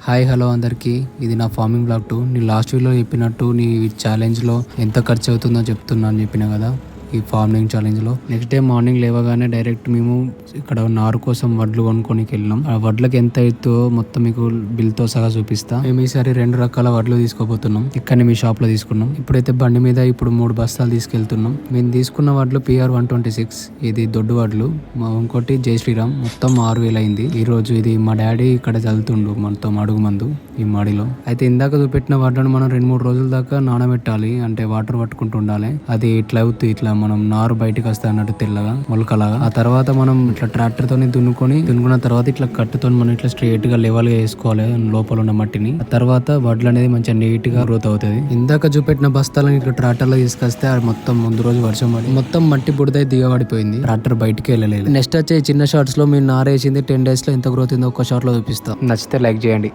Hi hello అందరికీ, ఇది నా ఫార్మింగ్ బ్లాగ్ 2. నీ లాస్ట్ వీడియోలో చెప్పినట్టు నీ ఛాలెంజ్లో ఎంత ఖర్చు అవుతుందో చెప్తున్నాను చెప్పిన కదా. ఈ ఫార్మింగ్ ఛాలెంజ్లో నెక్స్ట్ డే మార్నింగ్ లేవగానే డైరెక్ట్ మేము ఇక్కడ నారు కోసం వడ్లు కొనుక్కోనికి వెళ్ళినాం. ఆ వడ్లకి ఎంత అవుతుందో మొత్తం మీకు బిల్తో సహా చూపిస్తా. మేము ఈసారి 2 రకాల వడ్లు తీసుకోబోతున్నాం. ఇక్కడ మీ షాప్ లో తీసుకున్నాం. ఇప్పుడైతే బండి మీద ఇప్పుడు 3 బస్తాలు తీసుకెళ్తున్నాం. మేము తీసుకున్న వడ్లు PR 126, ఇది దొడ్డు వడ్లు. ఇంకోటి జై శ్రీరామ్, మొత్తం 6,000 అయింది. ఈ రోజు ఇది మా డాడీ ఇక్కడ చల్లుతుండు మొత్తం అడుగు మందు ఈ మాడిలో. అయితే ఇందాక చూపెట్టిన వడ్లను మనం 2-3 రోజుల దాకా నానబెట్టాలి, అంటే వాటర్ పట్టుకుంటూ ఉండాలి. అది ఇట్లా అవుతుంది, ఇట్లా మనం నారు బయటకు వస్తా అన్నట్టు తెల్లగా మొలకలాగా. ఆ తర్వాత మనం ఇట్లా ట్రాక్టర్ తోని దున్నుకున్న తర్వాత ఇట్లా కట్టుతో మనం ఇట్లా స్ట్రైట్ గా లెవెల్ గా వేసుకోవాలి లోపల ఉన్న మట్టిని. ఆ తర్వాత వడ్లు అనేది మంచిగా నీట్ గా గ్రోత్ అవుతుంది. ఇందాక చూపెట్టిన బస్తాలను ఇట్లా ట్రాక్టర్ లో తీసుకొస్తే అది మొత్తం ముందు రోజు వర్షం పడి మొత్తం మట్టి బుడదై దిగబడిపోయింది. ట్రాక్టర్ బయటికి వెళ్ళలేదు. నెక్స్ట్ వచ్చే చిన్న షార్ట్స్ లో మీరు నారేసింది 10 days లో ఎంత గ్రోత్ ఉందో ఒక్క షార్ట్ లో చూపిస్తాం. నచ్చితే లైక్ చేయండి.